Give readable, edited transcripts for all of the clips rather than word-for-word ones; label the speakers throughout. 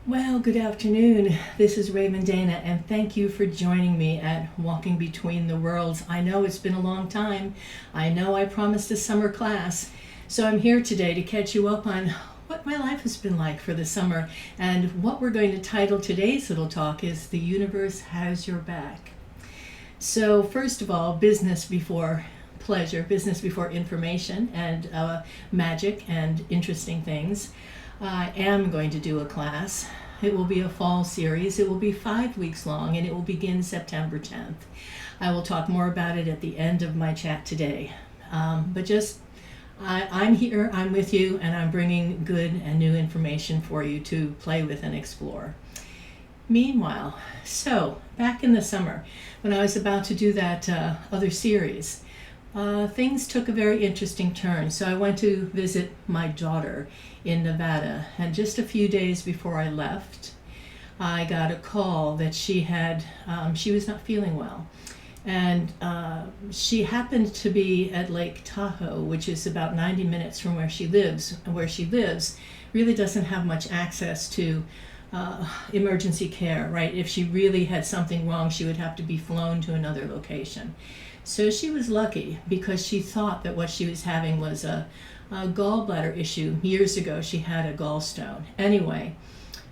Speaker 1: Well, good afternoon. This is Raymond Dana, and thank you for joining me at Walking Between the Worlds. I know it's been a long time. I know I promised a summer class, so I'm here today to catch you up on what my life has been like for the summer. And what we're going to title today's little talk is The Universe Has Your Back. So, first of all, business before pleasure, business before information and magic and interesting things. I am going to do a class. It will be a fall series. It will be 5 weeks long and it will begin September 10th. I will talk more about it at the end of my chat today. I'm here, I'm with you, and I'm bringing good and new information for you to play with and explore. Meanwhile, so back in the summer, when I was about to do that other series, things took a very interesting turn. So I went to visit my daughter in Nevada, and just a few days before I left, I got a call that she was not feeling well. And she happened to be at Lake Tahoe, which is about 90 minutes from where she lives. And where she lives really doesn't have much access to emergency care, right? If she really had something wrong, she would have to be flown to another location. So she was lucky because she thought that what she was having was a gallbladder issue. Years ago, she had a gallstone. Anyway,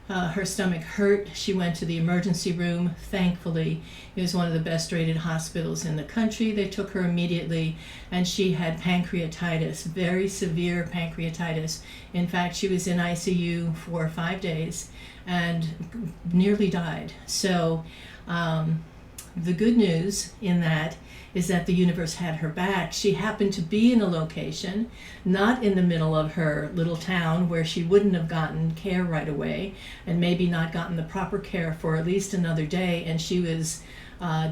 Speaker 1: her stomach hurt. She went to the emergency room. Thankfully, it was one of the best rated hospitals in the country. They took her immediately, and she had pancreatitis, very severe pancreatitis. In fact, she was in ICU for 5 days and nearly died. So the good news in that is that the universe had her back. She happened to be in a location, not in the middle of her little town, where she wouldn't have gotten care right away, and maybe not gotten the proper care for at least another day, and she was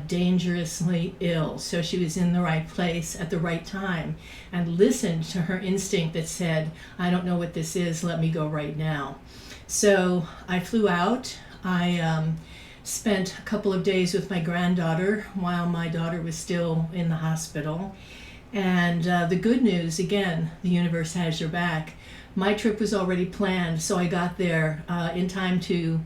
Speaker 1: dangerously ill. So she was in the right place at the right time and listened to her instinct that said, I don't know what this is, let me go right now. So I flew out. I spent a couple of days with my granddaughter while my daughter was still in the hospital. And the good news, again, the universe has your back. My trip was already planned, so I got there in time to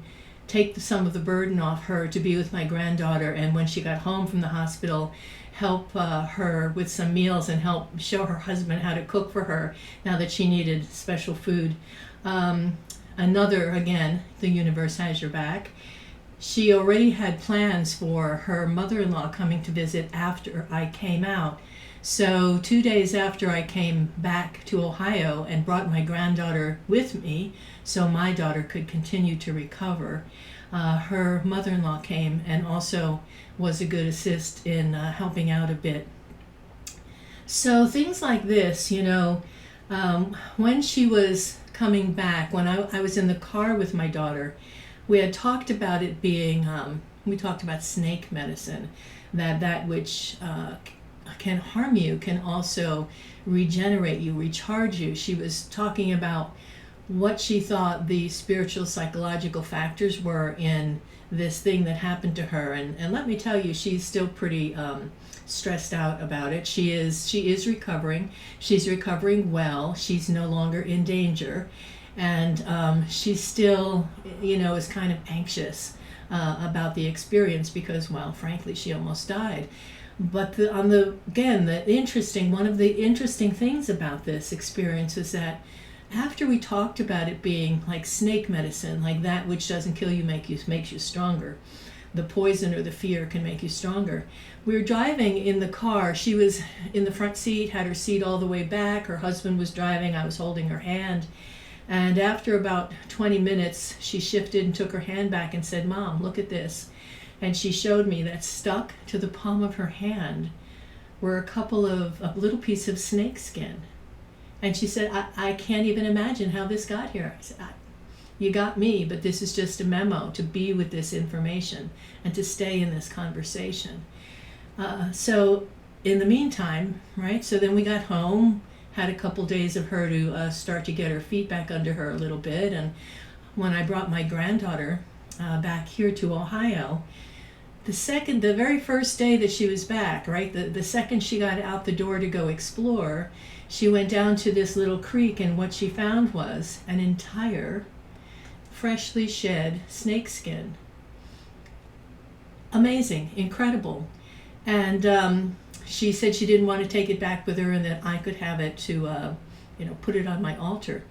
Speaker 1: take some of the burden off her to be with my granddaughter. And when she got home from the hospital, help her with some meals and help show her husband how to cook for her now that she needed special food. Again, the universe has your back. She already had plans for her mother-in-law coming to visit after I came out. So 2 days after I came back to Ohio and brought my granddaughter with me so my daughter could continue to recover, her mother-in-law came and also was a good assist in helping out a bit. So things like this, when she was coming back, when I was in the car with my daughter, we had talked about it being, we talked about snake medicine, that which can harm you can also regenerate you, recharge you. She was talking about what she thought the spiritual, psychological factors were in this thing that happened to her. And let me tell you, she's still pretty stressed out about it. She is recovering. She's recovering well. She's no longer in danger. And she still, is kind of anxious about the experience because, well, frankly, she almost died. But one of the interesting things about this experience is that after we talked about it being like snake medicine, like that which doesn't kill you makes you stronger, the poison or the fear can make you stronger. We were driving in the car. She was in the front seat, had her seat all the way back. Her husband was driving. I was holding her hand. And after about 20 minutes, she shifted and took her hand back and said, Mom, look at this. And she showed me that stuck to the palm of her hand were a little piece of snake skin. And she said, I can't even imagine how this got here. I said, you got me, but this is just a memo to be with this information and to stay in this conversation. So in the meantime, right, so then we got home, had a couple days of her to start to get her feet back under her a little bit. And when I brought my granddaughter back here to Ohio, the very first day that she was back, right, the second she got out the door to go explore, she went down to this little creek, and what she found was an entire freshly shed snakeskin. Amazing, incredible. And she said she didn't want to take it back with her and that I could have it to, put it on my altar.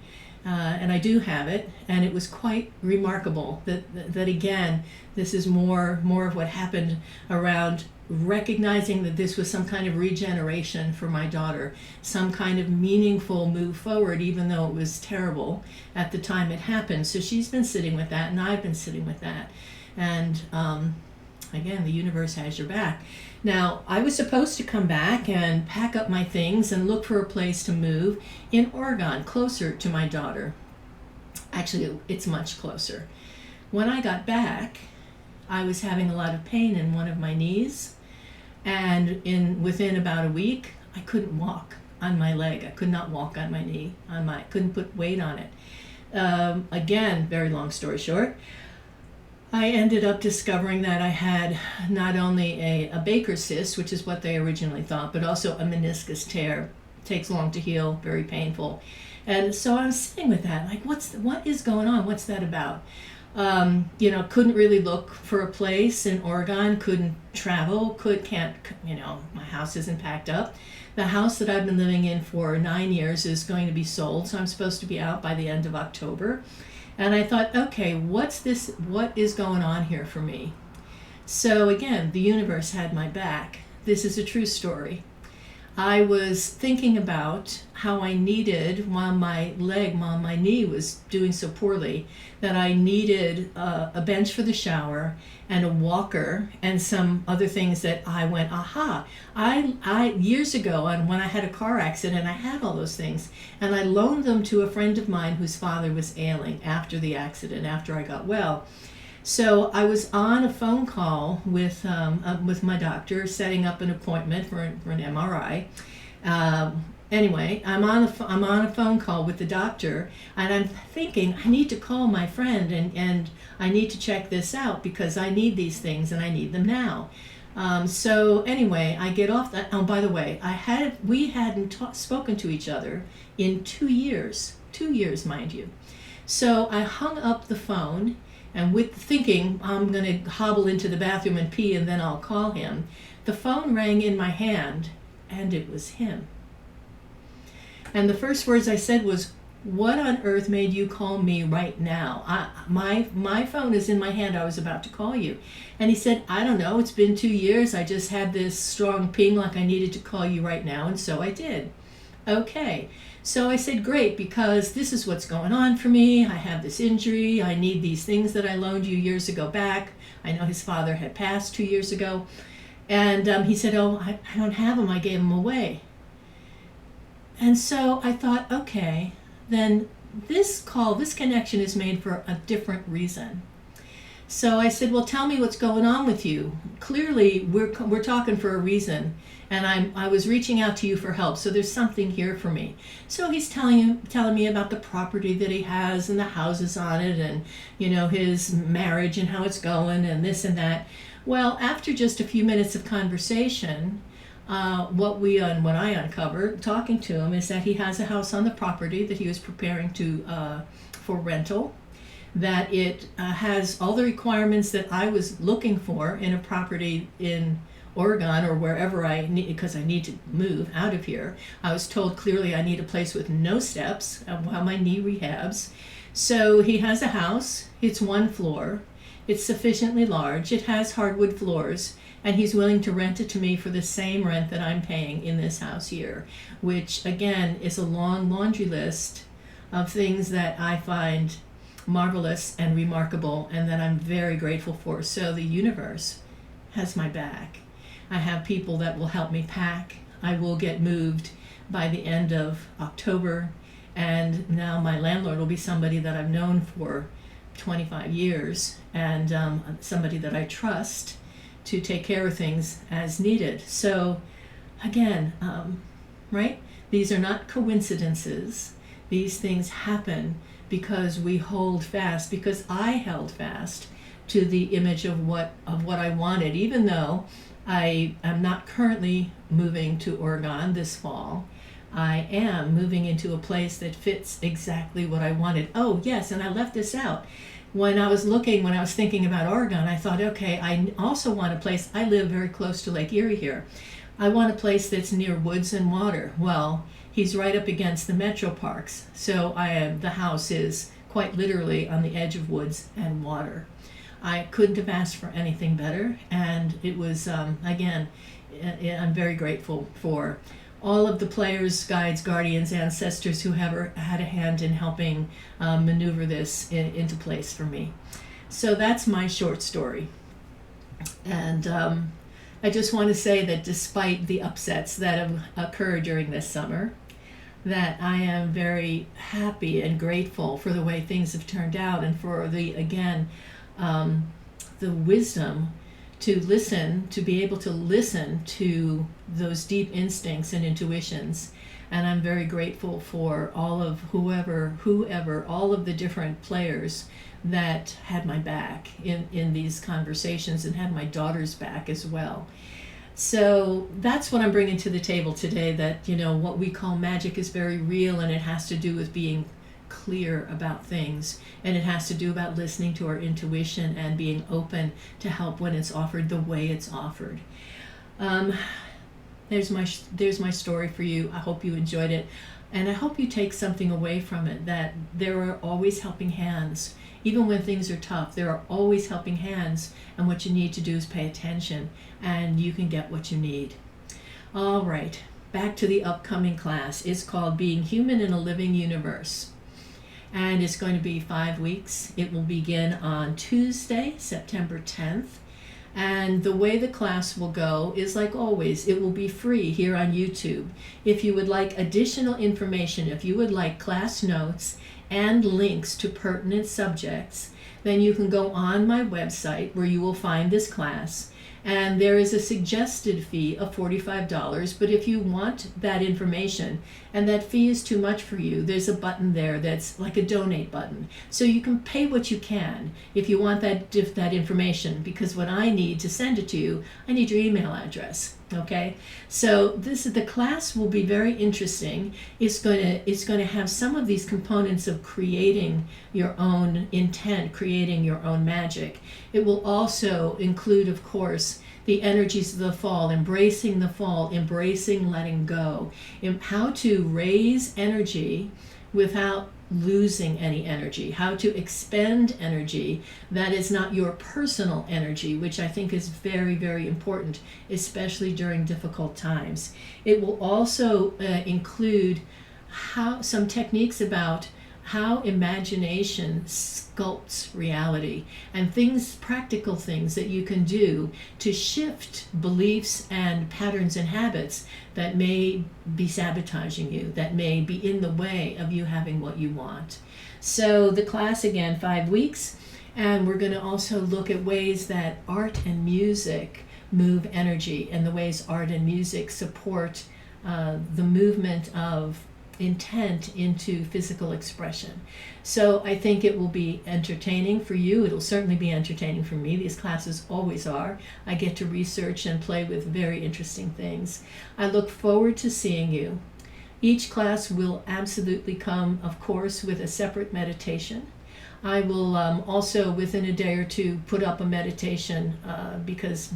Speaker 1: And I do have it, and it was quite remarkable that again, this is more of what happened around recognizing that this was some kind of regeneration for my daughter, some kind of meaningful move forward, even though it was terrible at the time it happened. So she's been sitting with that, and I've been sitting with that. And again, the universe has your back. Now, I was supposed to come back and pack up my things and look for a place to move in Oregon, closer to my daughter. Actually, it's much closer. When I got back, I was having a lot of pain in one of my knees, and within about a week, I couldn't walk on my leg. I could not walk on my knee. Couldn't put weight on it. Again, very long story short, I ended up discovering that I had not only a Baker's cyst, which is what they originally thought, but also a meniscus tear. It takes long to heal, very painful. And so I was sitting with that, like, what is going on? What's that about? Couldn't really look for a place in Oregon, couldn't travel, my house isn't packed up. The house that I've been living in for 9 years is going to be sold, so I'm supposed to be out by the end of October. And I thought, okay, what's this? What is going on here for me? So again, the universe had my back. This is a true story. I was thinking about how I needed, while my knee was doing so poorly, that I needed a bench for the shower and a walker and some other things that I went, aha. I years ago, when I had a car accident, I had all those things, and I loaned them to a friend of mine whose father was ailing after the accident, after I got well. So I was on a phone call with my doctor, setting up an appointment for an MRI. Anyway, I'm on a phone call with the doctor, and I'm thinking I need to call my friend and I need to check this out because I need these things and I need them now. So anyway, I get off that. Oh, by the way, we hadn't spoken to each other in 2 years. 2 years, mind you. So I hung up the phone. And with thinking I'm going to hobble into the bathroom and pee and then I'll call him, the phone rang in my hand, and it was him. And the first words I said was, "What on earth made you call me right now? My phone is in my hand. I was about to call you." And he said, "I don't know. It's been 2 years. I just had this strong ping like I needed to call you right now, and so I did." Okay. So I said, great, because this is what's going on for me. I have this injury. I need these things that I loaned you years ago back. I know his father had passed 2 years ago. And he said, oh, I don't have them. I gave them away. And so I thought, okay, then this connection is made for a different reason. So I said, well, tell me what's going on with you. Clearly, we're talking for a reason, and I was reaching out to you for help, so there's something here for me. So he's telling me about the property that he has and the houses on it, and his marriage and how it's going and this and that. Well, after just a few minutes of conversation, what I uncovered talking to him is that he has a house on the property that he was preparing for rental. That it has all the requirements that I was looking for in a property in Oregon or wherever I need, because I need to move out of here. I was told clearly I need a place with no steps while my knee rehabs. So he has a house. It's 1 floor. It's sufficiently large. It has hardwood floors, and he's willing to rent it to me for the same rent that I'm paying in this house here, which again is a long laundry list of things that I find marvelous and remarkable, and that I'm very grateful for. So the universe has my back. I have people that will help me pack. I will get moved by the end of October, and now my landlord will be somebody that I've known for 25 years, and somebody that I trust to take care of things as needed. So again, right? These are not coincidences. These things happen because we hold fast, because I held fast to the image of what I wanted, even though I am not currently moving to Oregon this fall. I am moving into a place that fits exactly what I wanted. Oh, yes, and I left this out. When I was thinking about Oregon, I thought, okay, I also want a place. I live very close to Lake Erie here. I want a place that's near woods and water. Well, he's right up against the metro parks, so the house is quite literally on the edge of woods and water. I couldn't have asked for anything better, and it was, again, I'm very grateful for all of the players, guides, guardians, ancestors who have had a hand in helping maneuver this into place for me. So that's my short story. And I just want to say that despite the upsets that have occurred during this summer, that I am very happy and grateful for the way things have turned out, and for the wisdom to listen, to be able to listen to those deep instincts and intuitions. And I'm very grateful for all of whoever, all of the different players that had my back in these conversations, and had my daughter's back as well. So that's what I'm bringing to the table today, that, what we call magic is very real, and it has to do with being clear about things, and it has to do about listening to our intuition and being open to help when it's offered the way it's offered. There's my story for you. I hope you enjoyed it, and I hope you take something away from it, that there are always helping hands. Even when things are tough, there are always helping hands, and what you need to do is pay attention, and you can get what you need. All right, back to the upcoming class. It's called Being Human in a Living Universe, and it's going to be 5 weeks. It will begin on Tuesday, September 10th. And the way the class will go is, like always, it will be free here on YouTube. If you would like additional information, if you would like class notes and links to pertinent subjects, then you can go on my website where you will find this class. And there is a suggested fee of $45, but if you want that information and that fee is too much for you, there's a button there that's like a donate button. So you can pay what you can if you want that information, because what I need to send it to you, I need your email address. Okay, so the class will be very interesting. It's going to have some of these components of creating your own intent, creating your own magic. It will also include, of course, the energies of the fall, embracing letting go, how to raise energy without losing any energy, how to expend energy that is not your personal energy, which I think is very, very important, especially during difficult times. It will also include some techniques about how imagination sculpts reality, and practical things that you can do to shift beliefs and patterns and habits that may be sabotaging you, that may be in the way of you having what you want. So the class, again, 5 weeks, and we're going to also look at ways that art and music move energy, and the ways art and music support the movement of intent into physical expression. So I think it will be entertaining for you. It'll certainly be entertaining for me. These classes always are. I get to research and play with very interesting things. I look forward to seeing you. Each class will absolutely come, of course, with a separate meditation. I will also, within a day or two, put up a meditation because,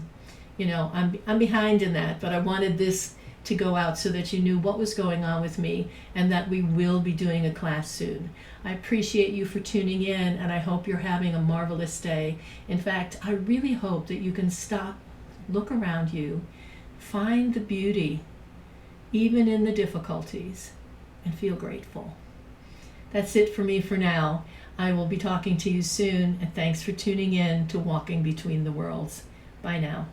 Speaker 1: I'm behind in that, but I wanted this to go out so that you knew what was going on with me, and that we will be doing a class soon. I appreciate you for tuning in, and I hope you're having a marvelous day. In fact, I really hope that you can stop, look around you, find the beauty, even in the difficulties, and feel grateful. That's it for me for now. I will be talking to you soon, and thanks for tuning in to Walking Between the Worlds. Bye now.